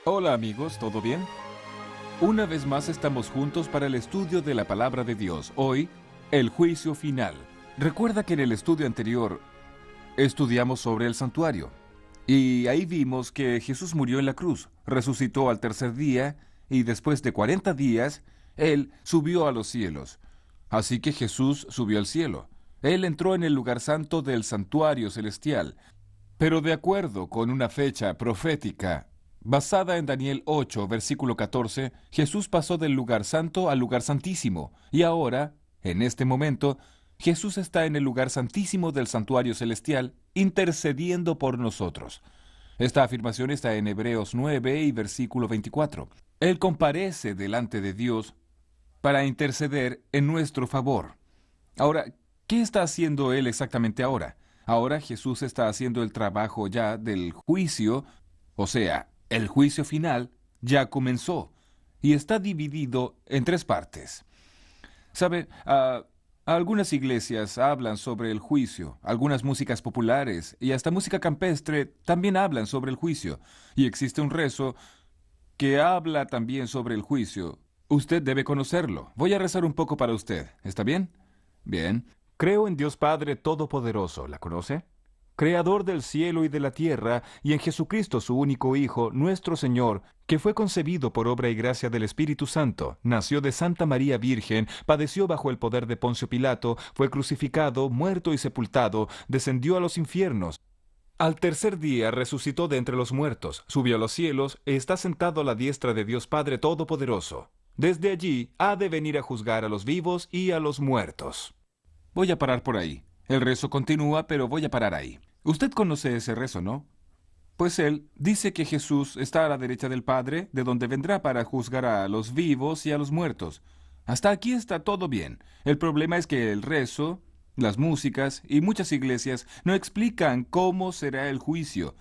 Hola amigos, ¿todo bien? Una vez más estamos juntos para el estudio de la palabra de Dios. Hoy, el juicio final. Recuerda que en el estudio anterior estudiamos sobre el santuario. Y ahí vimos que Jesús murió en la cruz, resucitó al tercer día y después de 40 días, Él subió a los cielos. Así que Jesús subió al cielo. Él entró en el lugar santo del santuario celestial. Pero de acuerdo con una fecha profética basada en Daniel 8, versículo 14, Jesús pasó del lugar santo al lugar santísimo, y ahora, en este momento, Jesús está en el lugar santísimo del santuario celestial, intercediendo por nosotros. Esta afirmación está en Hebreos 9 y versículo 24. Él comparece delante de Dios para interceder en nuestro favor. Ahora, ¿qué está haciendo Él exactamente ahora? Ahora Jesús está haciendo el trabajo ya del juicio, o sea, el juicio final ya comenzó y está dividido en tres partes. ¿Sabe? Algunas iglesias hablan sobre el juicio, algunas músicas populares y hasta música campestre también hablan sobre el juicio, y existe un rezo que habla también sobre el juicio. Usted debe conocerlo. Voy a rezar un poco para usted. ¿Está bien? Bien. Creo en Dios Padre Todopoderoso. ¿La conoce? Creador del cielo y de la tierra, y en Jesucristo su único Hijo, nuestro Señor, que fue concebido por obra y gracia del Espíritu Santo, nació de Santa María Virgen, padeció bajo el poder de Poncio Pilato, fue crucificado, muerto y sepultado, descendió a los infiernos. Al tercer día resucitó de entre los muertos, subió a los cielos e está sentado a la diestra de Dios Padre Todopoderoso. Desde allí ha de venir a juzgar a los vivos y a los muertos. Voy a parar por ahí. El rezo continúa, pero voy a parar ahí. Usted conoce ese rezo, ¿no? Pues él dice que Jesús está a la derecha del Padre, de donde vendrá para juzgar a los vivos y a los muertos. Hasta aquí está todo bien. El problema es que el rezo, las músicas y muchas iglesias no explican cómo será el juicio.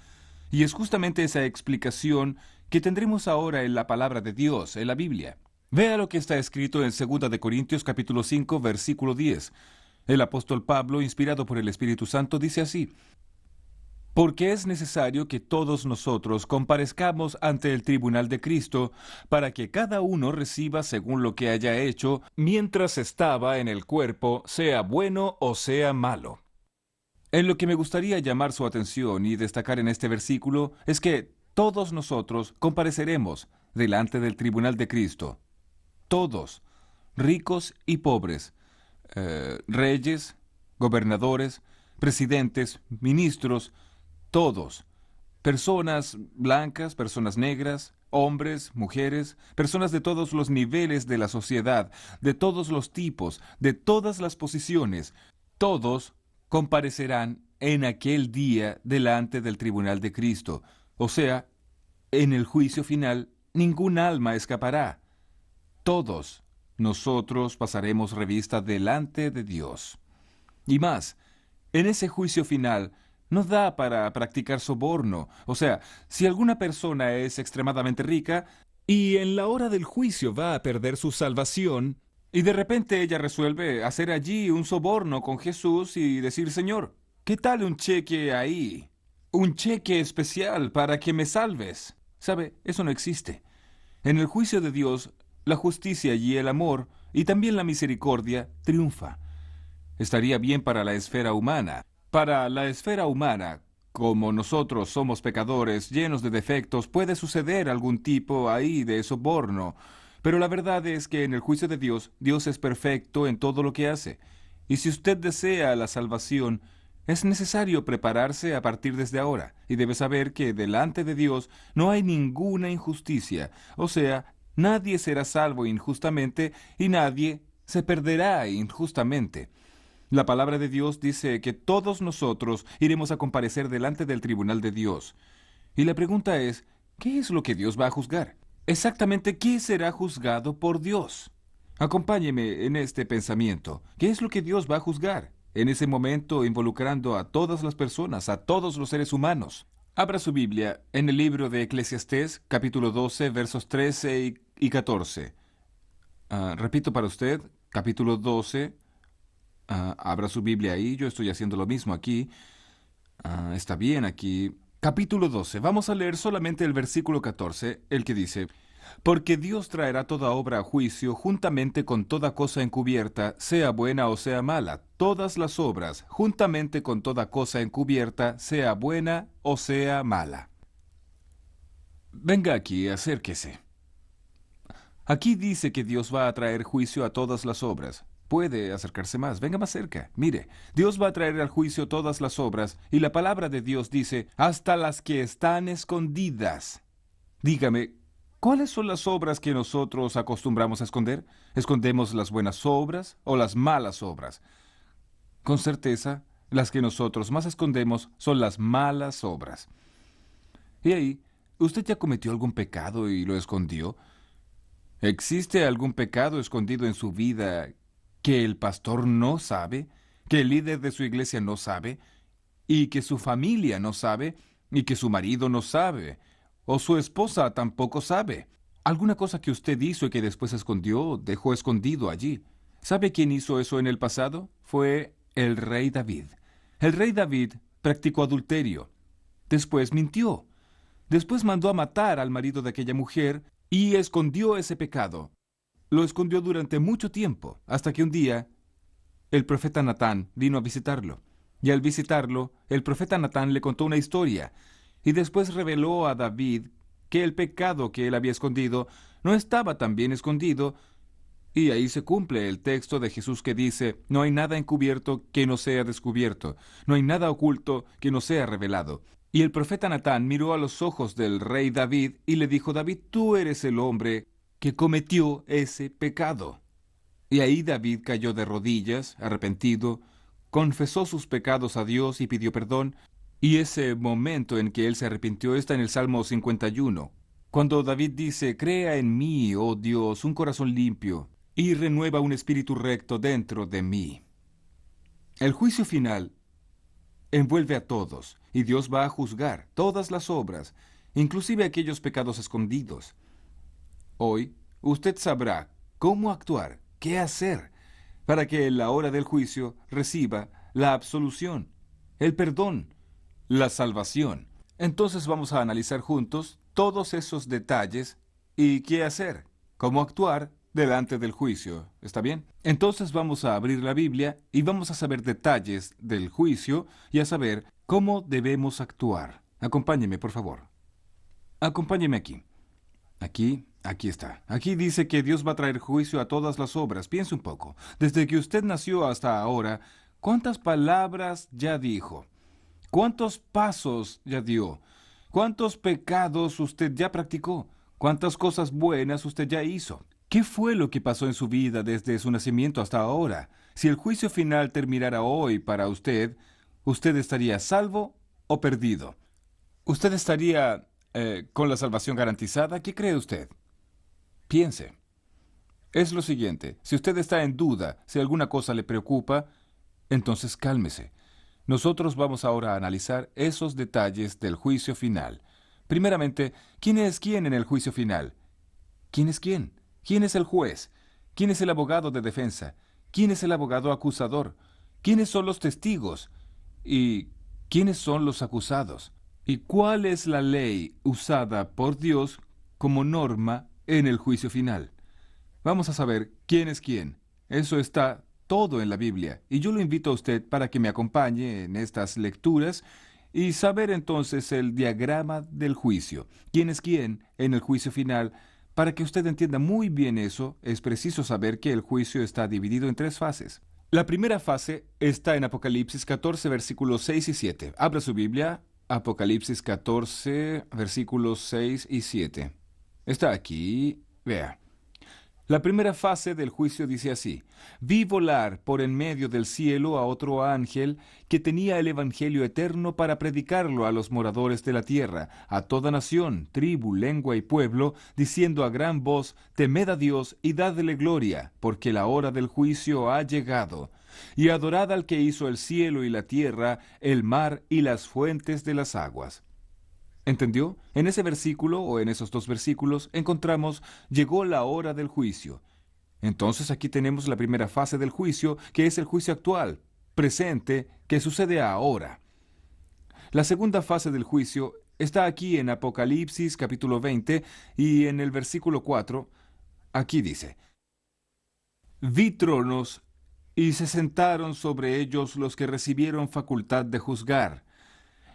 Y es justamente esa explicación que tendremos ahora en la palabra de Dios, en la Biblia. Vea lo que está escrito en 2 de Corintios capítulo 5, versículo 10. El apóstol Pablo, inspirado por el Espíritu Santo, dice así: porque es necesario que todos nosotros comparezcamos ante el tribunal de Cristo, para que cada uno reciba según lo que haya hecho mientras estaba en el cuerpo, sea bueno o sea malo. En lo que me gustaría llamar su atención y destacar en este versículo es que todos nosotros compareceremos delante del tribunal de Cristo. Todos, ricos y pobres, reyes, gobernadores, presidentes, ministros, todos, personas blancas, personas negras, hombres, mujeres, personas de todos los niveles de la sociedad, de todos los tipos, de todas las posiciones, todos comparecerán en aquel día delante del tribunal de Cristo. O sea, en el juicio final, ningún alma escapará. Todos nosotros pasaremos revista delante de Dios. Y más, en ese juicio final no da para practicar soborno. O sea, si alguna persona es extremadamente rica y en la hora del juicio va a perder su salvación, y de repente ella resuelve hacer allí un soborno con Jesús y decir: Señor, ¿qué tal un cheque ahí? Un cheque especial para que me salves. ¿Sabe? Eso no existe. En el juicio de Dios, la justicia y el amor, y también la misericordia, triunfa. Estaría bien para la esfera humana. Para la esfera humana, como nosotros somos pecadores, llenos de defectos, puede suceder algún tipo ahí de soborno. Pero la verdad es que en el juicio de Dios, Dios es perfecto en todo lo que hace. Y si usted desea la salvación, es necesario prepararse a partir desde ahora, y debe saber que delante de Dios no hay ninguna injusticia, o sea, nadie será salvo injustamente y nadie se perderá injustamente. La palabra de Dios dice que todos nosotros iremos a comparecer delante del tribunal de Dios. Y la pregunta es, ¿qué es lo que Dios va a juzgar? Exactamente, ¿qué será juzgado por Dios? Acompáñeme en este pensamiento. ¿Qué es lo que Dios va a juzgar? En ese momento, involucrando a todas las personas, a todos los seres humanos. Abra su Biblia en el libro de Eclesiastés, capítulo 12, versos 13 y 14. Repito para usted, capítulo 12. Abra su Biblia ahí, yo estoy haciendo lo mismo aquí. Está bien aquí. Capítulo 12. Vamos a leer solamente el versículo 14, el que dice: Porque Dios traerá toda obra a juicio juntamente con toda cosa encubierta, sea buena o sea mala, todas las obras, juntamente con toda cosa encubierta, sea buena o sea mala. Venga aquí, acérquese. Aquí dice que Dios va a traer juicio a todas las obras. Puede acercarse más, venga más cerca. Mire, Dios va a traer al juicio todas las obras, y la palabra de Dios dice, hasta las que están escondidas. Dígame, ¿cuáles son las obras que nosotros acostumbramos a esconder? ¿Escondemos las buenas obras o las malas obras? Con certeza, las que nosotros más escondemos son las malas obras. Y ahí, ¿usted ya cometió algún pecado y lo escondió? ¿Existe algún pecado escondido en su vida que el pastor no sabe, que el líder de su iglesia no sabe, y que su familia no sabe, y que su marido no sabe, o su esposa tampoco sabe? ¿Alguna cosa que usted hizo y que después escondió, dejó escondido allí? ¿Sabe quién hizo eso en el pasado? Fue el rey David. El rey David practicó adulterio. Después mintió. Después mandó a matar al marido de aquella mujer y escondió ese pecado. Lo escondió durante mucho tiempo, hasta que un día el profeta Natán vino a visitarlo. Y al visitarlo, el profeta Natán le contó una historia, y después reveló a David que el pecado que él había escondido no estaba tan bien escondido, y ahí se cumple el texto de Jesús que dice, no hay nada encubierto que no sea descubierto, no hay nada oculto que no sea revelado. Y el profeta Natán miró a los ojos del rey David y le dijo, David, tú eres el hombre que cometió ese pecado. Y ahí David cayó de rodillas, arrepentido, confesó sus pecados a Dios y pidió perdón, y ese momento en que él se arrepintió está en el Salmo 51, cuando David dice, crea en mí, oh Dios, un corazón limpio, y renueva un espíritu recto dentro de mí. El juicio final envuelve a todos, y Dios va a juzgar todas las obras, inclusive aquellos pecados escondidos. Hoy, usted sabrá cómo actuar, qué hacer, para que en la hora del juicio reciba la absolución, el perdón, la salvación. Entonces vamos a analizar juntos todos esos detalles y qué hacer, cómo actuar delante del juicio. ¿Está bien? Entonces vamos a abrir la Biblia y vamos a saber detalles del juicio y a saber cómo debemos actuar. Acompáñeme, por favor. Acompáñeme aquí. Aquí está. Aquí dice que Dios va a traer juicio a todas las obras. Piense un poco. Desde que usted nació hasta ahora, ¿cuántas palabras ya dijo? ¿Cuántos pasos ya dio? ¿Cuántos pecados usted ya practicó? ¿Cuántas cosas buenas usted ya hizo? ¿Qué fue lo que pasó en su vida desde su nacimiento hasta ahora? Si el juicio final terminara hoy para usted, ¿usted estaría salvo o perdido? ¿Usted estaría con la salvación garantizada? ¿Qué cree usted? Piense. Es lo siguiente, si usted está en duda, si alguna cosa le preocupa, entonces cálmese. Nosotros vamos ahora a analizar esos detalles del juicio final. Primeramente, ¿quién es quién en el juicio final? ¿Quién es quién? ¿Quién es el juez? ¿Quién es el abogado de defensa? ¿Quién es el abogado acusador? ¿Quiénes son los testigos? ¿Y quiénes son los acusados? ¿Y cuál es la ley usada por Dios como norma en el juicio final? Vamos a saber quién es quién. Eso está todo en la Biblia, y yo lo invito a usted para que me acompañe en estas lecturas y saber entonces el diagrama del juicio. ¿Quién es quién en el juicio final? Para que usted entienda muy bien eso, es preciso saber que el juicio está dividido en tres fases. La primera fase está en Apocalipsis 14, versículos 6 y 7. Abra su Biblia, Apocalipsis 14, versículos 6 y 7. Está aquí, vea. La primera fase del juicio dice así: vi volar por en medio del cielo a otro ángel que tenía el evangelio eterno para predicarlo a los moradores de la tierra, a toda nación, tribu, lengua y pueblo, diciendo a gran voz: temed a Dios y dadle gloria, porque la hora del juicio ha llegado. Y adorad al que hizo el cielo y la tierra, el mar y las fuentes de las aguas. ¿Entendió? En ese versículo, o en esos dos versículos, encontramos, llegó la hora del juicio. Entonces aquí tenemos la primera fase del juicio, que es el juicio actual, presente, que sucede ahora. La segunda fase del juicio está aquí en Apocalipsis capítulo 20 y en el versículo 4. Aquí dice: Vi tronos y se sentaron sobre ellos los que recibieron facultad de juzgar.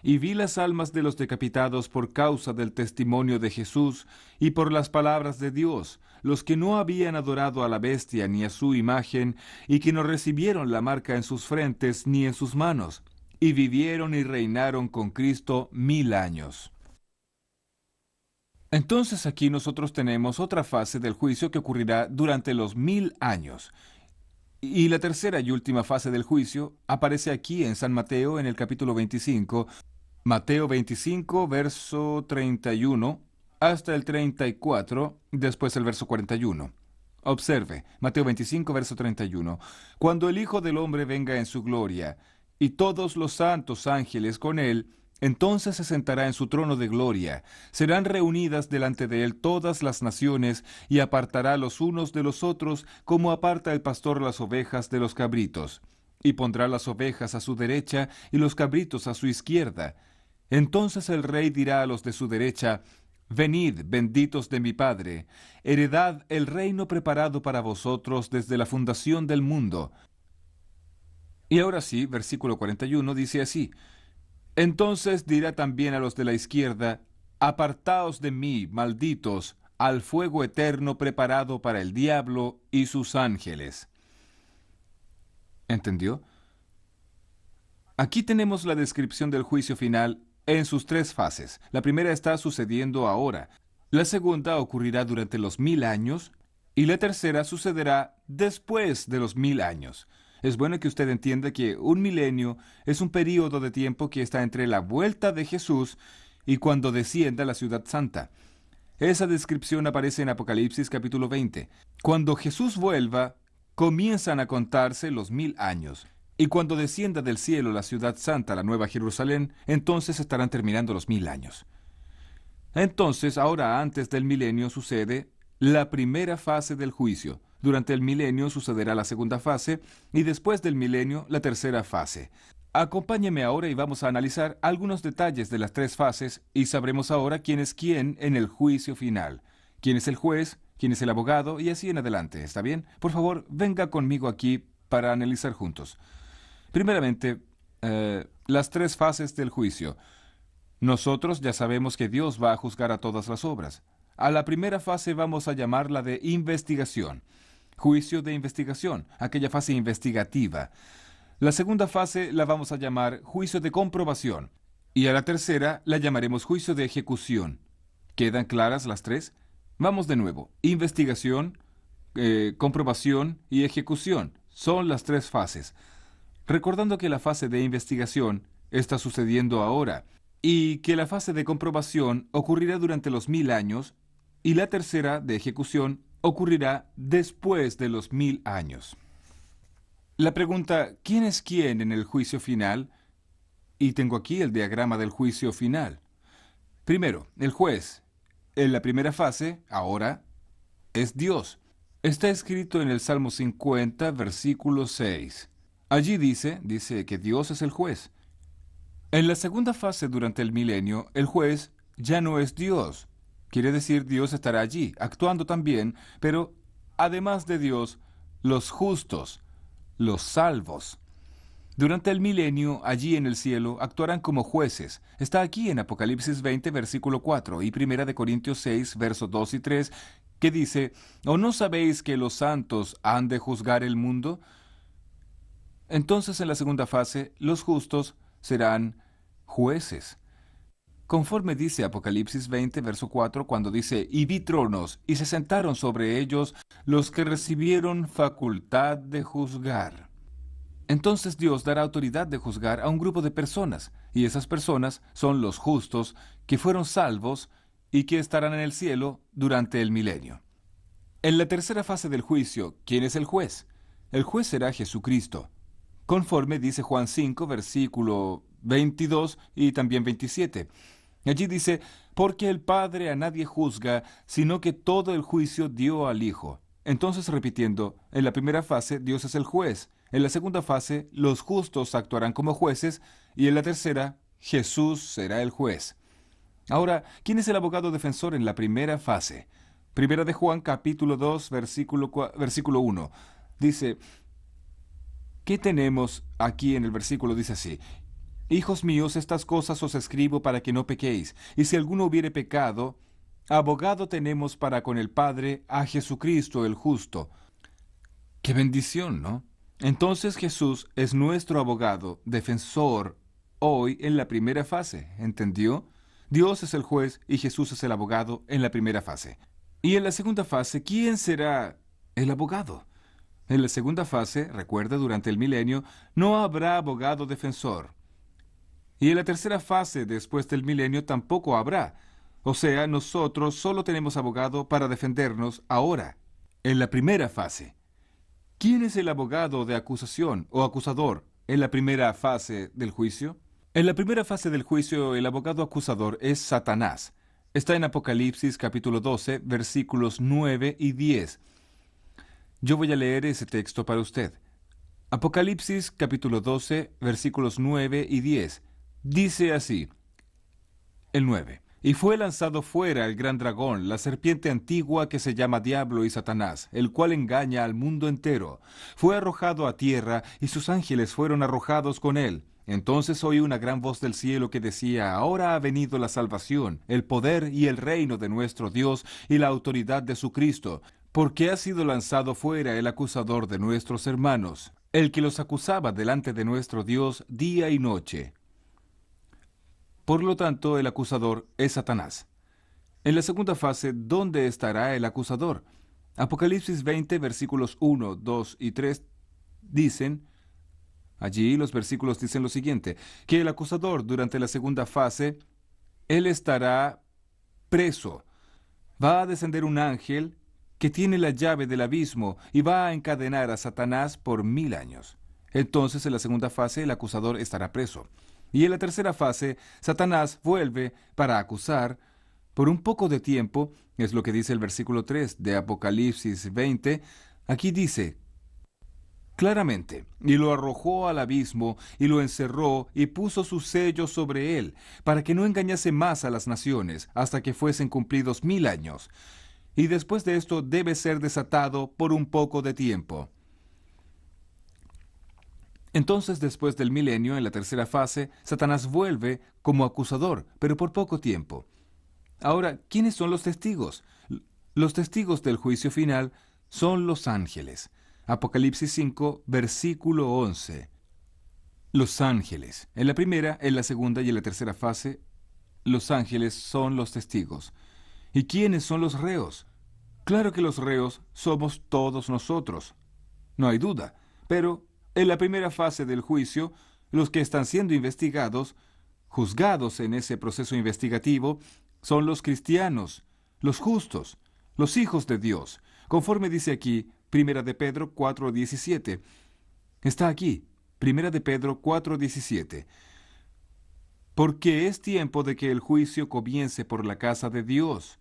Y vi las almas de los decapitados por causa del testimonio de Jesús y por las palabras de Dios, los que no habían adorado a la bestia ni a su imagen, y que no recibieron la marca en sus frentes ni en sus manos, y vivieron y reinaron con Cristo 1000 años. Entonces aquí nosotros tenemos otra fase del juicio que ocurrirá durante los 1000 años. Y la tercera y última fase del juicio aparece aquí en San Mateo en el capítulo 25, Mateo 25, verso 31, hasta el 34, después el verso 41. Observe, Mateo 25, verso 31. Cuando el Hijo del Hombre venga en su gloria, y todos los santos ángeles con él, entonces se sentará en su trono de gloria. Serán reunidas delante de él todas las naciones, y apartará los unos de los otros, como aparta el pastor las ovejas de los cabritos. Y pondrá las ovejas a su derecha, y los cabritos a su izquierda. Entonces el rey dirá a los de su derecha: Venid, benditos de mi Padre, heredad el reino preparado para vosotros desde la fundación del mundo. Y ahora sí, versículo 41 dice así: Entonces dirá también a los de la izquierda: Apartaos de mí, malditos, al fuego eterno preparado para el diablo y sus ángeles. ¿Entendió? Aquí tenemos la descripción del juicio final en sus tres fases. La primera está sucediendo ahora, la segunda ocurrirá durante los 1000 años y la tercera sucederá después de los 1000 años. Es bueno que usted entienda que un milenio es un período de tiempo que está entre la vuelta de Jesús y cuando descienda a la ciudad santa. Esa descripción aparece en Apocalipsis capítulo 20. Cuando Jesús vuelva, comienzan a contarse los 1000 años. Y cuando descienda del cielo la ciudad santa, la nueva Jerusalén, entonces estarán terminando los 1000 años. Entonces, ahora antes del milenio sucede la primera fase del juicio. Durante el milenio sucederá la segunda fase y después del milenio la tercera fase. Acompáñeme ahora y vamos a analizar algunos detalles de las tres fases y sabremos ahora quién es quién en el juicio final. Quién es el juez, quién es el abogado y así en adelante. ¿Está bien? Por favor, venga conmigo aquí para analizar juntos. Primeramente, las tres fases del juicio. Nosotros ya sabemos que Dios va a juzgar a todas las obras. A la primera fase vamos a llamarla de investigación. Juicio de investigación, aquella fase investigativa. La segunda fase la vamos a llamar juicio de comprobación. Y a la tercera la llamaremos juicio de ejecución. ¿Quedan claras las tres? Vamos de nuevo. Investigación, comprobación y ejecución. Son las tres fases. Recordando que la fase de investigación está sucediendo ahora y que la fase de comprobación ocurrirá durante los 1000 años y la tercera de ejecución ocurrirá después de los 1000 años. La pregunta, ¿quién es quién en el juicio final? Y tengo aquí el diagrama del juicio final. Primero, el juez. En la primera fase, ahora, es Dios. Está escrito en el Salmo 50, versículo 6. Allí dice que Dios es el juez. En la segunda fase durante el milenio, el juez ya no es Dios. Quiere decir, Dios estará allí, actuando también, pero además de Dios, los justos, los salvos. Durante el milenio, allí en el cielo, actuarán como jueces. Está aquí en Apocalipsis 20, versículo 4, y 1 Corintios 6, versos 2 y 3, que dice: ¿O no sabéis que los santos han de juzgar el mundo? Entonces, en la segunda fase, los justos serán jueces. Conforme dice Apocalipsis 20, verso 4, cuando dice: Y vi tronos, y se sentaron sobre ellos los que recibieron facultad de juzgar. Entonces Dios dará autoridad de juzgar a un grupo de personas, y esas personas son los justos que fueron salvos y que estarán en el cielo durante el milenio. En la tercera fase del juicio, ¿quién es el juez? El juez será Jesucristo. Conforme dice Juan 5, versículo 22 y también 27. Allí dice: porque el Padre a nadie juzga, sino que todo el juicio dio al Hijo. Entonces, repitiendo, en la primera fase Dios es el juez, en la segunda fase los justos actuarán como jueces y en la tercera Jesús será el juez. Ahora, ¿quién es el abogado defensor en la primera fase? Primera de Juan, capítulo 2, versículo 1. Dice, ¿qué tenemos aquí en el versículo? Dice así: Hijos míos, estas cosas os escribo para que no pequéis. Y si alguno hubiere pecado, abogado tenemos para con el Padre, a Jesucristo el justo. ¡Qué bendición!, ¿no? Entonces Jesús es nuestro abogado, defensor, hoy en la primera fase, ¿entendió? Dios es el juez y Jesús es el abogado en la primera fase. Y en la segunda fase, ¿quién será el abogado? En la segunda fase, recuerda, durante el milenio, no habrá abogado defensor. Y en la tercera fase, después del milenio, tampoco habrá. O sea, nosotros solo tenemos abogado para defendernos ahora, en la primera fase. ¿Quién es el abogado de acusación o acusador en la primera fase del juicio? En la primera fase del juicio, el abogado acusador es Satanás. Está en Apocalipsis capítulo 12, versículos 9 y 10. Yo voy a leer ese texto para usted. Apocalipsis capítulo 12, versículos 9 y 10. Dice así, el 9. Y fue lanzado fuera el gran dragón, la serpiente antigua que se llama Diablo y Satanás, el cual engaña al mundo entero. Fue arrojado a tierra, y sus ángeles fueron arrojados con él. Entonces oí una gran voz del cielo que decía: Ahora ha venido la salvación, el poder y el reino de nuestro Dios y la autoridad de su Cristo, porque ha sido lanzado fuera el acusador de nuestros hermanos, el que los acusaba delante de nuestro Dios día y noche. Por lo tanto, el acusador es Satanás. En la segunda fase, ¿dónde estará el acusador? Apocalipsis 20, versículos 1, 2 y 3 dicen, allí los versículos dicen lo siguiente, que el acusador durante la segunda fase, él estará preso. Va a descender un ángel que tiene la llave del abismo y va a encadenar a Satanás por 1000 años. Entonces, en la segunda fase, el acusador estará preso. Y en la tercera fase, Satanás vuelve para acusar por un poco de tiempo, es lo que dice el versículo 3 de Apocalipsis 20. Aquí dice claramente, y lo arrojó al abismo, y lo encerró, y puso su sello sobre él, para que no engañase más a las naciones, hasta que fuesen cumplidos 1000 años. Y después de esto debe ser desatado por un poco de tiempo. Entonces, después del milenio, en la tercera fase, Satanás vuelve como acusador, pero por poco tiempo. Ahora, ¿quiénes son los testigos? Los testigos del juicio final son los ángeles. Apocalipsis 5, versículo 11. Los ángeles. En la primera, en la segunda y en la tercera fase, los ángeles son los testigos. ¿Y quiénes son los reos? Claro que los reos somos todos nosotros. No hay duda, pero en la primera fase del juicio, los que están siendo investigados, juzgados en ese proceso investigativo, son los cristianos, los justos, los hijos de Dios, conforme dice aquí, Primera de Pedro 4:17. Está aquí, Primera de Pedro 4:17. Porque es tiempo de que el juicio comience por la casa de Dios.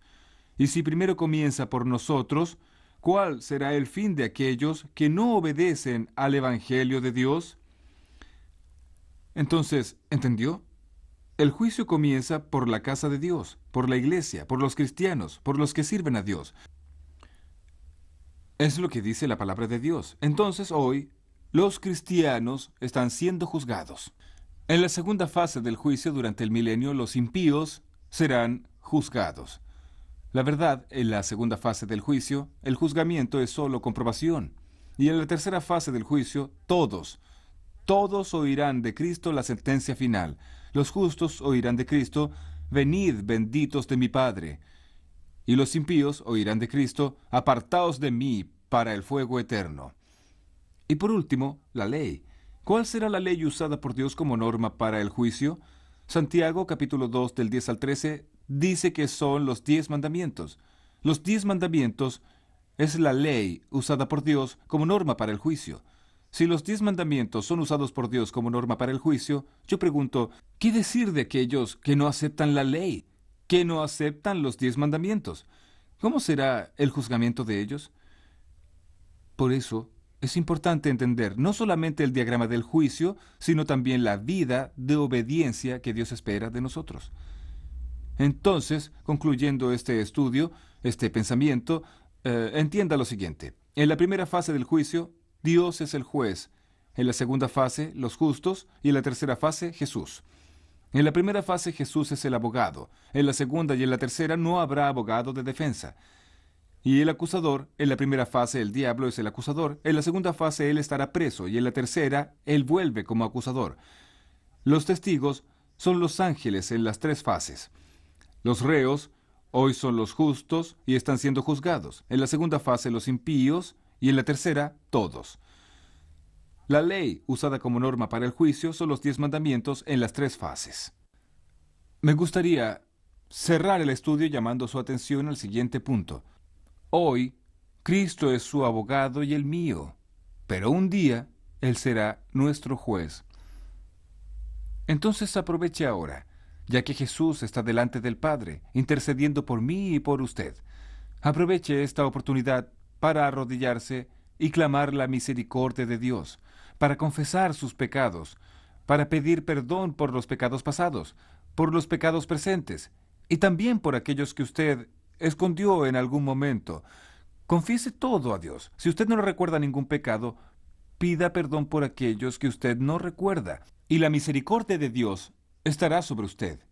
Y si primero comienza por nosotros, ¿cuál será el fin de aquellos que no obedecen al Evangelio de Dios? Entonces, ¿entendió? El juicio comienza por la casa de Dios, por la iglesia, por los cristianos, por los que sirven a Dios. Es lo que dice la palabra de Dios. Entonces, hoy, los cristianos están siendo juzgados. En la segunda fase del juicio durante el milenio, los impíos serán juzgados. La verdad, en la segunda fase del juicio, el juzgamiento es solo comprobación. Y en la tercera fase del juicio, todos oirán de Cristo la sentencia final. Los justos oirán de Cristo: venid, benditos de mi Padre. Y los impíos oirán de Cristo: apartaos de mí para el fuego eterno. Y por último, la ley. ¿Cuál será la ley usada por Dios como norma para el juicio? Santiago capítulo 2 del 10 al 13 dice que son los 10 mandamientos. Los 10 mandamientos es la ley usada por Dios como norma para el juicio. Si los 10 mandamientos son usados por Dios como norma para el juicio, yo pregunto, ¿qué decir de aquellos que no aceptan la ley, que no aceptan los 10 mandamientos? ¿Cómo será el juzgamiento de ellos? Por eso, es importante entender no solamente el diagrama del juicio, sino también la vida de obediencia que Dios espera de nosotros. Entonces, concluyendo este estudio, este pensamiento, entienda lo siguiente. En la primera fase del juicio, Dios es el juez. En la segunda fase, los justos. Y en la tercera fase, Jesús. En la primera fase, Jesús es el abogado. En la segunda y en la tercera, no habrá abogado de defensa. Y el acusador, en la primera fase el diablo es el acusador, en la segunda fase él estará preso y en la tercera él vuelve como acusador. Los testigos son los ángeles en las tres fases. Los reos hoy son los justos y están siendo juzgados. En la segunda fase los impíos y en la tercera todos. La ley usada como norma para el juicio son los 10 mandamientos en las tres fases. Me gustaría cerrar el estudio llamando su atención al siguiente punto. Hoy, Cristo es su abogado y el mío, pero un día Él será nuestro juez. Entonces aproveche ahora, ya que Jesús está delante del Padre, intercediendo por mí y por usted. Aproveche esta oportunidad para arrodillarse y clamar la misericordia de Dios, para confesar sus pecados, para pedir perdón por los pecados pasados, por los pecados presentes, y también por aquellos que usted escondió en algún momento. Confiese todo a Dios. Si usted no recuerda ningún pecado, pida perdón por aquellos que usted no recuerda, y la misericordia de Dios estará sobre usted.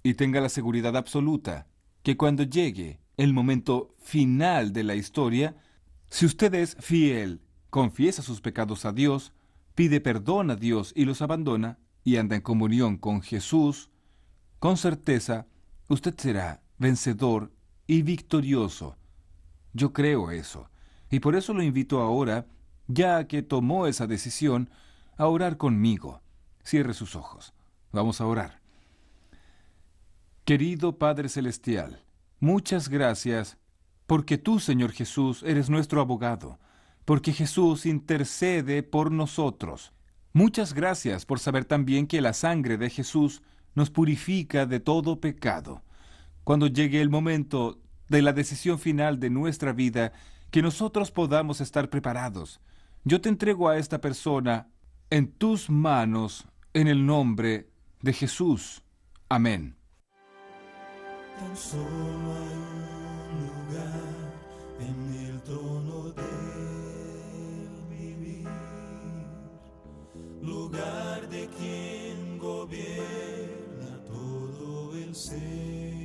Y tenga la seguridad absoluta que cuando llegue el momento final de la historia, si usted es fiel, confiesa sus pecados a Dios, pide perdón a Dios y los abandona, y anda en comunión con Jesús, con certeza, usted será vencedor y victorioso. Yo creo eso, y por eso lo invito ahora, ya que tomó esa decisión, a orar conmigo. Cierre sus ojos. Vamos a orar. Querido Padre Celestial, muchas gracias porque tú, Señor Jesús, eres nuestro abogado, porque Jesús intercede por nosotros. Muchas gracias por saber también que la sangre de Jesús nos purifica de todo pecado. Cuando llegue el momento de la decisión final de nuestra vida, que nosotros podamos estar preparados. Yo te entrego a esta persona en tus manos, en el nombre de Jesús. Amén. Tan solo hay un lugar en el trono de vivir, lugar de quien gobierna todo el ser.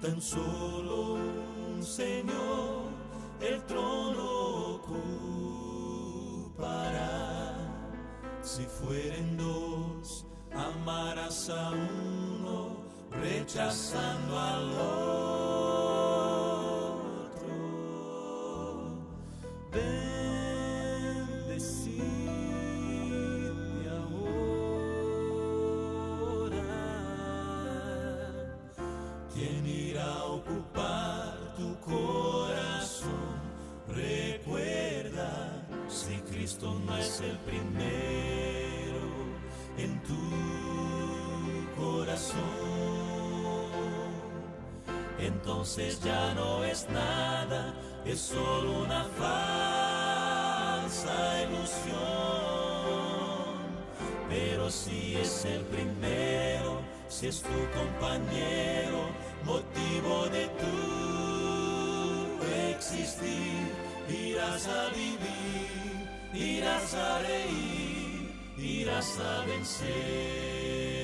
Tan solo un Señor el trono ocupará. Si fueren dos, amarás a uno, rechazando al otro. Bendecide ahora. ¿Quién irá a ocupar tu corazón? Recuerda, si Cristo no es el primero en tu corazón, entonces ya no es nada, es solo una falsa ilusión. Pero si es el primero, si es tu compañero, motivo de tu existir, irás a vivir, irás a reír, irás a vencer.